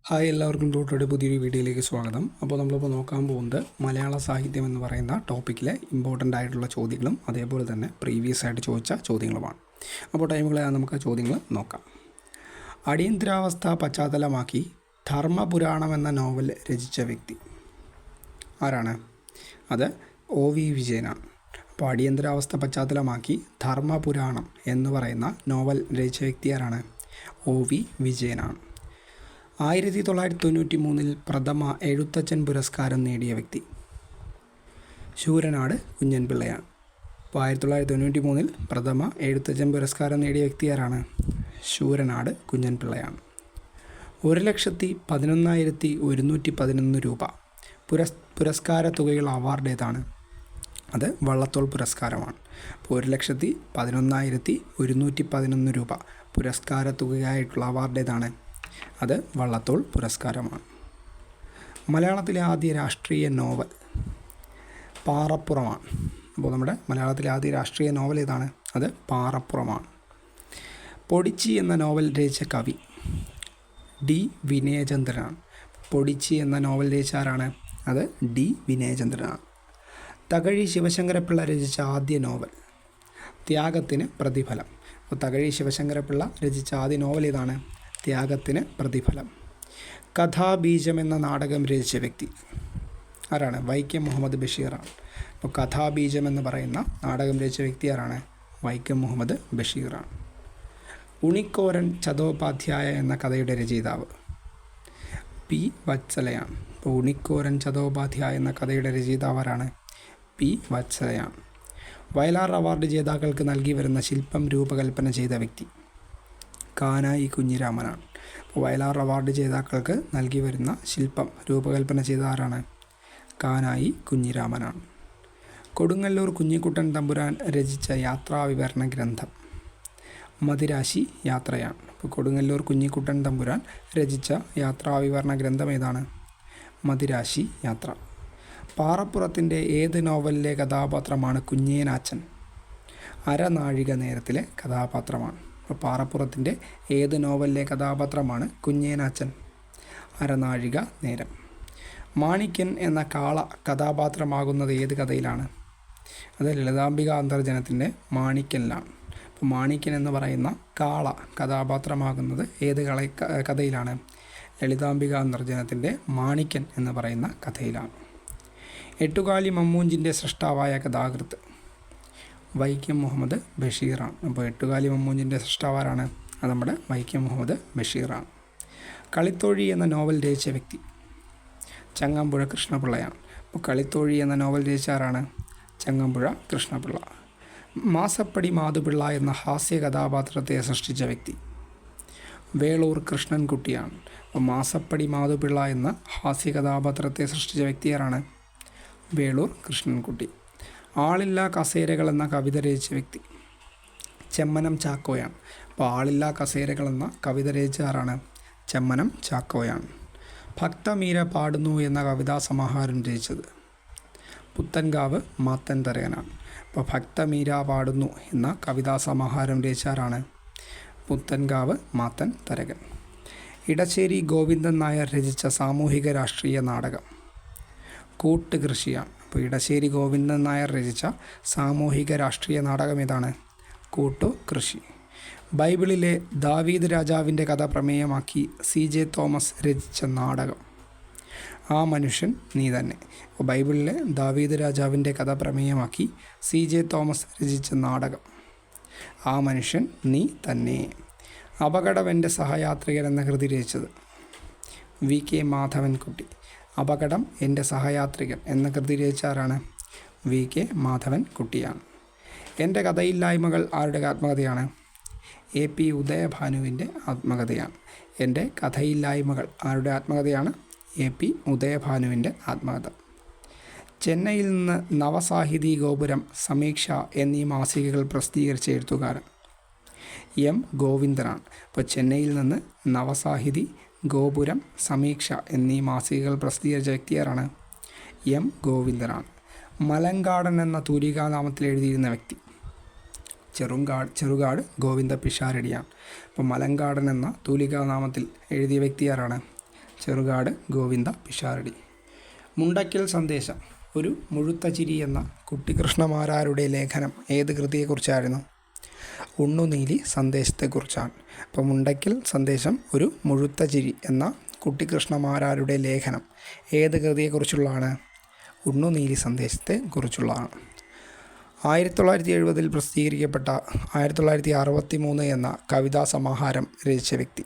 Hi, എല്ലാവർക്കും ടൂട്ടോയുടെ പുതിയൊരു വീഡിയോയിലേക്ക് സ്വാഗതം. അപ്പോൾ നമ്മളിപ്പോൾ നോക്കാൻ പോകുന്നത് മലയാള സാഹിത്യം എന്ന് പറയുന്ന ടോപ്പിക്കിലെ ഇമ്പോർട്ടൻ്റ് ആയിട്ടുള്ള ചോദ്യങ്ങളും അതേപോലെ തന്നെ പ്രീവിയസ് ആയിട്ട് ചോദിച്ച ചോദ്യങ്ങളുമാണ്. അപ്പോൾ ടൈമുകളെ നമുക്ക് ചോദ്യങ്ങൾ നോക്കാം. അടിയന്തരാവസ്ഥ പശ്ചാത്തലമാക്കി ധർമ്മപുരാണം എന്ന നോവൽ രചിച്ച വ്യക്തി ആരാണ്? അത് OV വിജയനാണ്. അപ്പോൾ അടിയന്തരാവസ്ഥ പശ്ചാത്തലമാക്കി ധർമ്മപുരാണം എന്ന് പറയുന്ന നോവൽ രചിച്ച വ്യക്തി ആരാണ്? OV വിജയനാണ്. 1993 പ്രഥമ എഴുത്തച്ഛൻ പുരസ്കാരം നേടിയ വ്യക്തി ശൂരനാട് കുഞ്ഞൻപിള്ളയാണ്. അപ്പോൾ 1993 പ്രഥമ എഴുത്തച്ഛൻ പുരസ്കാരം നേടിയ വ്യക്തി ആരാണ്? ശൂരനാട് കുഞ്ഞൻപിള്ളയാണ്. 1,11,111 രൂപ പുരസ്കാര തുകയുള്ള അവാർഡ് ഏതാണ്? അത് വള്ളത്തോൾ പുരസ്കാരമാണ്. അപ്പോൾ 1,11,111 രൂപ പുരസ്കാര തുകയായിട്ടുള്ള അവാർഡ് ഏതാണ്? അത് വള്ളത്തോൾ പുരസ്കാരമാണ്. മലയാളത്തിലെ ആദ്യ രാഷ്ട്രീയ നോവൽ പാറപ്പുറമാണ്. അപ്പോൾ നമ്മുടെ മലയാളത്തിലെ ആദ്യ രാഷ്ട്രീയ നോവൽ ഏതാണ്? അത് പാറപ്പുറമാണ്. പൊടിച്ചി എന്ന നോവൽ രചിച്ച കവി D വിനയചന്ദ്രനാണ്. പൊടിച്ചി എന്ന നോവൽ രചിച്ച ആരാണ്? അത് D വിനയചന്ദ്രനാണ്. തകഴി ശിവശങ്കരപ്പിള്ള രചിച്ച ആദ്യ നോവൽ ത്യാഗത്തിന് പ്രതിഫലം. അപ്പോൾ തകഴി ശിവശങ്കരപ്പിള്ള രചിച്ച ആദ്യ നോവൽ ഏതാണ്? ത്യാഗത്തിന് പ്രതിഫലം. കഥാബീജം എന്ന നാടകം രചിച്ച വ്യക്തി ആരാണ്? വൈക്കം മുഹമ്മദ് ബഷീറാണ്. അപ്പോൾ കഥാബീജം എന്ന് പറയുന്ന നാടകം രചിച്ച വ്യക്തി ആരാണ്? വൈക്കം മുഹമ്മദ് ബഷീറാണ്. ഉണിക്കോരൻ ചതോപാധ്യായ എന്ന കഥയുടെ രചയിതാവ് P വത്സലയാണ്. അപ്പോൾ ഉണിക്കോരൻ ചതോപാധ്യായ എന്ന കഥയുടെ രചയിതാവ് ആരാണ്? P വത്സലയാണ്. വയലാർ അവാർഡ് ജേതാക്കൾക്ക് നൽകി വരുന്ന ശില്പം രൂപകൽപ്പന ചെയ്ത വ്യക്തി കാനായി കുഞ്ഞിരാമനാണ്. അപ്പോൾ വയലാർ അവാർഡ് ജേതാക്കൾക്ക് നൽകി വരുന്ന ശില്പം രൂപകൽപ്പന ചെയ്ത ആരാണ്? കാനായി കുഞ്ഞിരാമനാണ്. കൊടുങ്ങല്ലൂർ കുഞ്ഞിക്കുട്ടൻ തമ്പുരാൻ രചിച്ച യാത്രാവിവരണ ഗ്രന്ഥം മദിരാശി യാത്രയാണ്. അപ്പോൾ കൊടുങ്ങല്ലൂർ കുഞ്ഞിക്കുട്ടൻ തമ്പുരാൻ രചിച്ച യാത്രാവിവരണ ഗ്രന്ഥം ഏതാണ്? മദിരാശി യാത്ര. പാറപ്പുറത്തിൻ്റെ ഏത് നോവലിലെ കഥാപാത്രമാണ് കുഞ്ഞേനാച്ചൻ? അരനാഴിക നേരത്തിലെ കഥാപാത്രമാണ്. അപ്പോൾ പാറപ്പുറത്തിൻ്റെ ഏത് നോവലിലെ കഥാപാത്രമാണ് കുഞ്ഞേനാച്ചൻ? അരനാഴിക നേരം. മാണിക്യൻ എന്ന കാള കഥാപാത്രമാകുന്നത് ഏത് കഥയിലാണ്? അത് ലളിതാംബിക അന്തർജനത്തിൻ്റെ മാണിക്യനിലാണ്. അപ്പോൾ മാണിക്യൻ എന്ന് പറയുന്ന കാള കഥാപാത്രമാകുന്നത് ഏത് കഥയിലാണ്? ലളിതാംബിക അന്തർജനത്തിൻ്റെ മാണിക്യൻ എന്ന് പറയുന്ന കഥയിലാണ്. എട്ടുകാലി മമ്മൂഞ്ചിൻ്റെ സൃഷ്ടാവായ കഥാകൃത്ത് വൈക്കം മുഹമ്മദ് ബഷീറാണ്. അപ്പോൾ എട്ടുകാലി മമ്മൂഞ്ചിൻ്റെ സൃഷ്ടാവാരാണ്? അത് നമ്മുടെ വൈക്കം മുഹമ്മദ് ബഷീറാണ്. കളിത്തോഴി എന്ന നോവൽ രചിച്ച വ്യക്തി ചങ്ങമ്പുഴ കൃഷ്ണപിള്ളയാണ്. അപ്പോൾ കളിത്തോഴി എന്ന നോവൽ രചിച്ച ആരാണ്? ചങ്ങമ്പുഴ കൃഷ്ണപിള്ള. മാസപ്പടി മാധുപിള്ള എന്ന ഹാസ്യ കഥാപാത്രത്തെ സൃഷ്ടിച്ച വ്യക്തി വേളൂർ കൃഷ്ണൻകുട്ടിയാണ്. അപ്പോൾ മാസപ്പടി മാധുപിള്ള എന്ന ഹാസ്യ കഥാപാത്രത്തെ സൃഷ്ടിച്ച വ്യക്തി ആരാണ്? വേളൂർ കൃഷ്ണൻകുട്ടി. ആളില്ലാ കസേരകൾ എന്ന കവിത രചിച്ച വ്യക്തി ചെമ്മനം ചാക്കോയാണ്. അപ്പോൾ ആളില്ലാ കസേരകൾ എന്ന കവിത രചിച്ച ആരാണ്? ചെമ്മനം ചാക്കോയാണ്. ഭക്തമീര പാടുന്നു എന്ന കവിതാ സമാഹാരം രചിച്ചത് പുത്തൻകാവ് മാത്തൻ തരകനാണ്. അപ്പോൾ ഭക്തമീര പാടുന്നു എന്ന കവിതാ സമാഹാരം രചിച്ച ആരാണ്? പുത്തൻകാവ് മാത്തൻ തരകൻ. ഇടശ്ശേരി ഗോവിന്ദൻ നായർ രചിച്ച സാമൂഹിക രാഷ്ട്രീയ നാടകം കൂട്ടുകൃഷിയാണ്. അപ്പോൾ ഇടശ്ശേരി ഗോവിന്ദൻ നായർ രചിച്ച സാമൂഹിക രാഷ്ട്രീയ നാടകം ഏതാണ്? കൂട്ടുകൃഷി. ബൈബിളിലെ ദാവീദ് രാജാവിൻ്റെ കഥ പ്രമേയമാക്കി CJ തോമസ് രചിച്ച നാടകം ആ മനുഷ്യൻ നീ തന്നെ. അപ്പോൾ ബൈബിളിലെ ദാവീദ് രാജാവിൻ്റെ കഥ പ്രമേയമാക്കി CJ തോമസ് രചിച്ച നാടകം ആ മനുഷ്യൻ നീ തന്നെ. അപകടം എൻ്റെ സഹയാത്രികൻ എന്ന കൃതി രചിച്ചത് VK മാധവൻകുട്ടി. അപകടം എൻ്റെ സഹയാത്രികൻ എന്ന കൃതി രചിച്ച ആരാണ്? VK മാധവൻകുട്ടിയാണ്. എൻ്റെ കഥയില്ലായ്മകൾ ആരുടെ ആത്മകഥയാണ്? AP ഉദയഭാനുവിൻ്റെ ആത്മകഥയാണ്. എൻ്റെ കഥയില്ലായ്മകൾ ആരുടെ ആത്മകഥയാണ്? AP ഉദയഭാനുവിൻ്റെ ആത്മകഥ. ചെന്നൈയിൽ നിന്ന് നവസാഹിതി ഗോപുരം, സമീക്ഷ എന്നീ മാസികകൾ പ്രസിദ്ധീകരിച്ച എഴുത്തുകാരൻ M ഗോവിന്ദനാണ്. അപ്പോൾ ചെന്നൈയിൽ നിന്ന് നവസാഹിതി, ഗോപുരം, സമീക്ഷ എന്നീ മാസികകൾ പ്രസിദ്ധീകരിച്ച വ്യക്തിയാരാണ്? M ഗോവിന്ദനാണ്. മലങ്കാടൻ എന്ന തൂലികാനാമത്തിൽ എഴുതിയിരുന്ന വ്യക്തി ചെറുകാട് ഗോവിന്ദ പിഷാരടിയാണ്. അപ്പോൾ മലങ്കാടൻ എന്ന തൂലികാനാമത്തിൽ എഴുതിയ വ്യക്തി ആരാണ്? ചെറുകാട് ഗോവിന്ദ പിഷാരടി. മുണ്ടയ്ക്കൽ സന്ദേശം ഒരു മുഴുത്ത ചിരി എന്ന കുട്ടിക്കൃഷ്ണമാരാരുടെ ലേഖനം ഏത് കൃതിയെക്കുറിച്ചായിരുന്നു? ഉണ്ണുനീലി സന്ദേശത്തെക്കുറിച്ചാണ്. അപ്പോൾ മുണ്ടയ്ക്കൽ സന്ദേശം ഒരു മുഴുത്ത ചിരി എന്ന കുട്ടിക്കൃഷ്ണമാരാരുടെ ലേഖനം ഏത് കൃതിയെക്കുറിച്ചുള്ളതാണ്? ഉണ്ണുനീലി സന്ദേശത്തെക്കുറിച്ചുള്ളതാണ്. 1970 പ്രസിദ്ധീകരിക്കപ്പെട്ട 1963 എന്ന കവിതാ സമാഹാരം രചിച്ച വ്യക്തി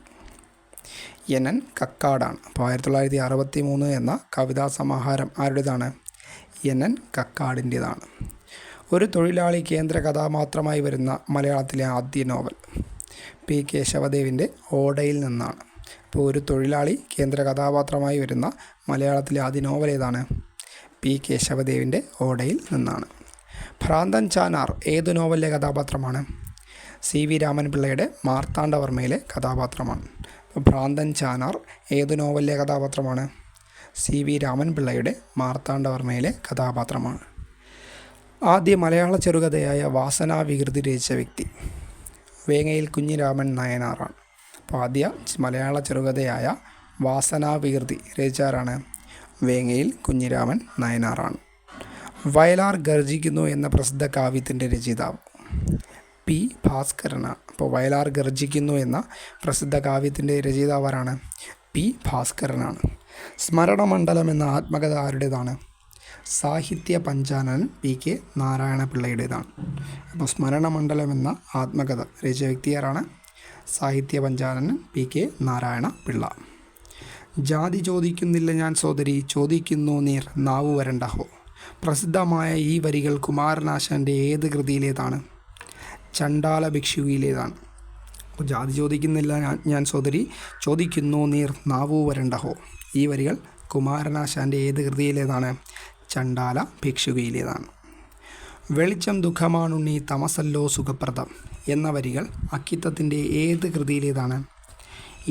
NN കക്കാടാണ്. അപ്പോൾ 1963 എന്ന കവിതാ സമാഹാരം ആരുടേതാണ്? NN കക്കാടിൻ്റേതാണ്. ഒരു തൊഴിലാളി കേന്ദ്ര കഥാപാത്രമായി വരുന്ന മലയാളത്തിലെ ആദ്യ നോവൽ P. കേശവദേവിൻ്റെ ഓടയിൽ നിന്നാണ്. അപ്പോൾ ഒരു തൊഴിലാളി കേന്ദ്ര കഥാപാത്രമായി വരുന്ന മലയാളത്തിലെ ആദ്യ നോവൽ ഏതാണ്? P. കേശവദേവിൻ്റെ ഓടയിൽ നിന്നാണ്. ഭ്രാന്തൻ ചാനാർ ഏതു നോവലിലെ കഥാപാത്രമാണ്? CV രാമൻപിള്ളയുടെ മാർത്താണ്ഡവർമ്മയിലെ കഥാപാത്രമാണ്. അപ്പോൾ ഭ്രാന്തൻ ചാനാർ ഏതു നോവലിലെ കഥാപാത്രമാണ്? CV രാമൻപിള്ളയുടെ മാർത്താണ്ഡവർമ്മയിലെ കഥാപാത്രമാണ്. ആദ്യ മലയാള ചെറുകഥയായ വാസനാവികൃതി രചിച്ച വ്യക്തി വേങ്ങയിൽ കുഞ്ഞിരാമൻ നായനാറാണ്. അപ്പോൾ ആദ്യ മലയാള ചെറുകഥയായ വാസനാവികൃതി രചിച്ചാരാണ്? വേങ്ങയിൽ കുഞ്ഞിരാമൻ നായനാറാണ്. വയലാർ ഗർജിക്കുന്നു എന്ന പ്രസിദ്ധ കാവ്യത്തിൻ്റെ രചയിതാവ് P. ഭാസ്കരനാണ്. അപ്പോൾ വയലാർ ഗർജിക്കുന്നു എന്ന പ്രസിദ്ധ കാവ്യത്തിൻ്റെ രചയിതാവാരാണ്? P. ഭാസ്കരനാണ്. സ്മരണമണ്ഡലം എന്ന ആത്മകഥ ആരുടേതാണ്? സാഹിത്യ പഞ്ചാനൻ PK നാരായണപിള്ളയുടേതാണ്. അപ്പോൾ സ്മരണമണ്ഡലം എന്ന ആത്മകഥ രചിച്ച വ്യക്തിയാരാണ്? സാഹിത്യ പഞ്ചാനൻ PK നാരായണപിള്ള. ജാതി ചോദിക്കുന്നില്ല ഞാൻ സോദരി, ചോദിക്കുന്നു നീർ നാവു വരണ്ടഹോ. പ്രസിദ്ധമായ ഈ വരികൾ കുമാരനാശാൻ്റെ ഏത് കൃതിയിലേതാണ്? ചണ്ടാല ഭിക്ഷുവിയിലേതാണ്. ജാതി ചോദിക്കുന്നില്ല ഞാൻ സോദരി, ചോദിക്കുന്നു നീർ നാവു വരണ്ടഹോ. ഈ വരികൾ കുമാരനാശാൻ്റെ ഏത് കൃതിയിലേതാണ്? ചണ്ടാല ഭിക്ഷുവിയിലേതാണ്. വെളിച്ചം ദുഃഖമാണുണ്ണി തമസല്ലോ സുഖപ്രദം എന്ന വരികൾ അക്കിത്തത്തിൻ്റെ ഏത് കൃതിയിലേതാണ്?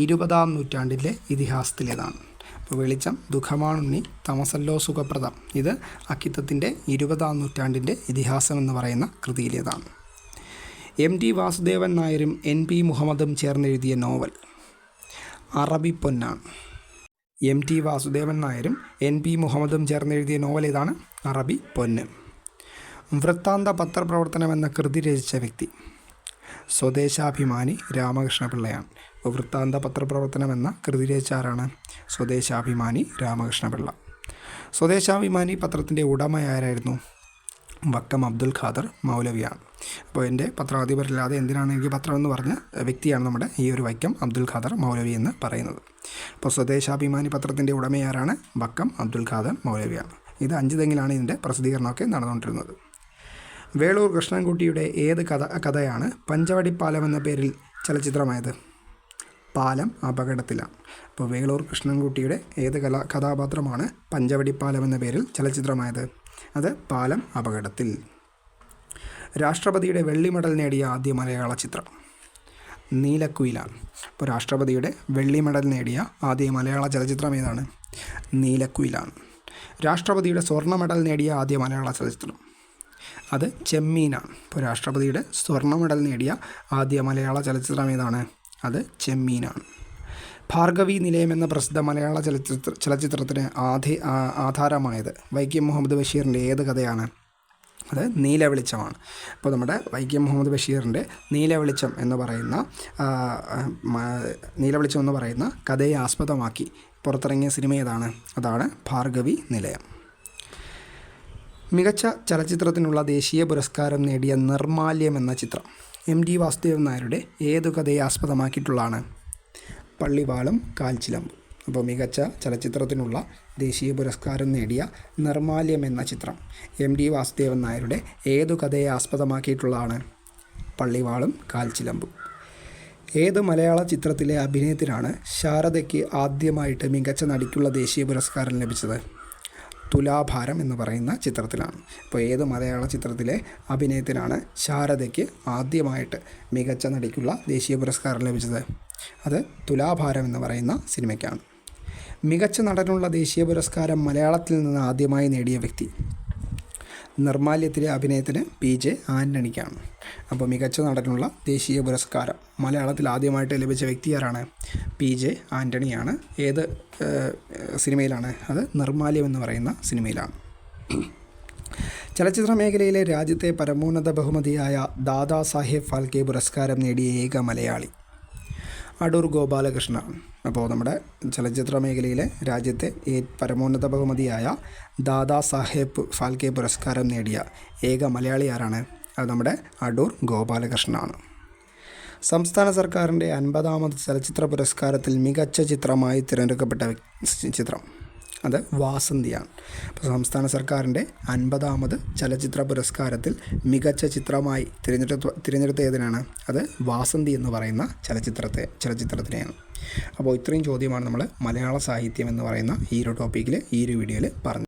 20-ാം നൂറ്റാണ്ടിലെ ഇതിഹാസത്തിലേതാണ്. അപ്പോൾ വെളിച്ചം ദുഃഖമാണുണ്ണി തമസല്ലോ സുഖപ്രദം ഇത് അക്കിത്തത്തിൻ്റെ 20-ാം നൂറ്റാണ്ടിൻ്റെ ഇതിഹാസം എന്ന് പറയുന്ന കൃതിയിലേതാണ്. MT വാസുദേവൻ നായരും NP മുഹമ്മദും ചേർന്നെഴുതിയ നോവൽ അറബി പൊന്നാണ്. MT വാസുദേവൻ നായരും NP മുഹമ്മദും ചേർന്നെഴുതിയ നോവൽ ഏതാണ്? അറബി പൊന്ന്. വൃത്താന്ത പത്രപ്രവർത്തനം എന്ന കൃതി രചിച്ച വ്യക്തി സ്വദേശാഭിമാനി രാമകൃഷ്ണപിള്ളയാണ്. അപ്പോൾ വൃത്താന്ത പത്രപ്രവർത്തനം എന്ന കൃതി രചിച്ച ആരാണ്? സ്വദേശാഭിമാനി രാമകൃഷ്ണപിള്ള. സ്വദേശാഭിമാനി പത്രത്തിൻ്റെ ഉടമയാരായിരുന്നു? വക്കം അബ്ദുൽ ഖാദർ മൗലവിയാണ്. അപ്പോൾ എൻ്റെ പത്രാധിപരില്ലാതെ എന്തിനാണ് എനിക്ക് പത്രം എന്ന് പറഞ്ഞ വ്യക്തിയാണ് നമ്മുടെ ഈ ഒരു വൈക്കം അബ്ദുൽ ഖാദർ മൗലവി എന്ന് പറയുന്നത്. അപ്പോൾ സ്വദേശാഭിമാനി പത്രത്തിൻ്റെ ഉടമയാരാണ്? വക്കം അബ്ദുൽ ഖാദർ മൗലവിയാണ്. ഇത് 5 തെങ്ങിലാണ് ഇതിൻ്റെ പ്രസിദ്ധീകരണമൊക്കെ നടന്നുകൊണ്ടിരുന്നത്. വേളൂർ കൃഷ്ണൻകുട്ടിയുടെ ഏത് കഥയാണ് പഞ്ചവടിപ്പാലം എന്ന പേരിൽ ചലച്ചിത്രമായത്? പാലം അപകടത്തിലാണ്. അപ്പോൾ വേളൂർ കൃഷ്ണൻകുട്ടിയുടെ ഏത് കഥാപാത്രമാണ് പഞ്ചവടിപ്പാലം എന്ന പേരിൽ ചലച്ചിത്രമായത്? അത് പാലം അപകടത്തിൽ. രാഷ്ട്രപതിയുടെ വെള്ളി മെഡൽ നേടിയ ആദ്യ മലയാള ചിത്രം നീലക്കുയിലാണ്. അപ്പോൾ രാഷ്ട്രപതിയുടെ വെള്ളി മെഡൽ നേടിയ ആദ്യ മലയാള ചലച്ചിത്രം ഏതാണ്? നീലക്കുയിലാണ്. രാഷ്ട്രപതിയുടെ സ്വർണ്ണ മെഡൽ നേടിയ ആദ്യ മലയാള ചലച്ചിത്രം അത് ചെമ്മീനാണ്. ഇപ്പോൾ രാഷ്ട്രപതിയുടെ സ്വർണ്ണ മെഡൽ നേടിയ ആദ്യ മലയാള ചലച്ചിത്രം ഏതാണ്? അത് ചെമ്മീനാണ്. ഭാർഗവി നിലയം എന്ന പ്രസിദ്ധ മലയാള ചലച്ചിത്രത്തിന് ആധാരമായത് വൈക്കം മുഹമ്മദ് ബഷീറിൻ്റെ ഏത് കഥയാണ്? അത് നീലവെളിച്ചമാണ്. അപ്പോൾ നമ്മുടെ വൈക്കം മുഹമ്മദ് ബഷീറിൻ്റെ നീലവെളിച്ചം എന്ന് പറയുന്ന കഥയെ ആസ്പദമാക്കി പുറത്തിറങ്ങിയ സിനിമ ഏതാണ്? അതാണ് ഭാർഗവി നിലയം. മികച്ച ചലച്ചിത്രത്തിനുള്ള ദേശീയ പുരസ്കാരം നേടിയ നിർമാല്യം എന്ന ചിത്രം MT വാസുദേവൻ നായരുടെ ഏതു കഥയെ ആസ്പദമാക്കിയിട്ടുള്ളതാണ്? പള്ളിവാളും കാൽച്ചിലമ്പ്. അപ്പോൾ മികച്ച ചലച്ചിത്രത്തിനുള്ള ദേശീയ പുരസ്കാരം നേടിയ നിർമാല്യം എന്ന ചിത്രം MT വാസുദേവൻ നായരുടെ ഏതു കഥയെ ആസ്പദമാക്കിയിട്ടുള്ളതാണ്? പള്ളിവാളും കാൽച്ചിലമ്പും. ഏത് മലയാള ചിത്രത്തിലെ അഭിനയത്തിനാണ് ശാരദയ്ക്ക് ആദ്യമായിട്ട് മികച്ച നടിക്കുള്ള ദേശീയ പുരസ്കാരം ലഭിച്ചത്? തുലാഭാരം എന്ന് പറയുന്ന ചിത്രത്തിലാണ്. അപ്പോൾ ഏത് മലയാള ചിത്രത്തിലെ അഭിനയത്തിനാണ് ശാരദയ്ക്ക് ആദ്യമായിട്ട് മികച്ച നടിക്കുള്ള ദേശീയ പുരസ്കാരം ലഭിച്ചത്? അത് തുലാഭാരം എന്ന് പറയുന്ന സിനിമയ്ക്കാണ്. മികച്ച നടനുള്ള ദേശീയ പുരസ്കാരം മലയാളത്തിൽ നിന്ന് ആദ്യമായി നേടിയ വ്യക്തി നിർമ്മാല്യത്തിലെ അഭിനയത്തിന് PJ ആൻ്റണിക്കാണ്. അപ്പോൾ മികച്ച നടനുള്ള ദേശീയ പുരസ്കാരം മലയാളത്തിൽ ആദ്യമായിട്ട് ലഭിച്ച വ്യക്തി ആരാണ്? PJ ആൻ്റണിയാണ്. ഏത് സിനിമയിലാണ്? അത് നിർമ്മാല്യം എന്ന് പറയുന്ന സിനിമയിലാണ്. ചലച്ചിത്ര മേഖലയിലെ രാജ്യത്തെ പരമോന്നത ബഹുമതിയായ ദാദാ സാഹേബ് ഫാൽക്കെ പുരസ്കാരം നേടിയ ഏക മലയാളി അടൂർ ഗോപാലകൃഷ്ണ. അപ്പോൾ നമ്മുടെ ചലച്ചിത്ര മേഖലയിലെ രാജ്യത്തെ പരമോന്നത ബഹുമതിയായ ദാദാ സാഹേബ് ഫാൽക്കെ പുരസ്കാരം നേടിയ ഏക മലയാളി ആരാണ്? അത് നമ്മുടെ അടൂർ ഗോപാലകൃഷ്ണനാണ്. സംസ്ഥാന സർക്കാരിൻ്റെ 50ാമത് ചലച്ചിത്ര പുരസ്കാരത്തിൽ മികച്ച ചിത്രമായി തിരഞ്ഞെടുക്കപ്പെട്ട ചിത്രം അത് വാസന്തിയാണ്. അപ്പോൾ സംസ്ഥാന സർക്കാരിൻ്റെ 50ാമത് ചലച്ചിത്ര പുരസ്കാരത്തിൽ മികച്ച ചിത്രമായി തിരഞ്ഞെടുത്ത ഏതിനാണ്? അത് വാസന്തി എന്ന് പറയുന്ന ചലച്ചിത്രത്തിനെയാണ്. അപ്പോൾ ഇത്രയും ചോദ്യമാണ് നമ്മൾ മലയാള സാഹിത്യം എന്ന് പറയുന്ന ഈ ഒരു ടോപ്പിക്കിൽ ഈ ഒരു വീഡിയോയിൽ പറഞ്ഞത്.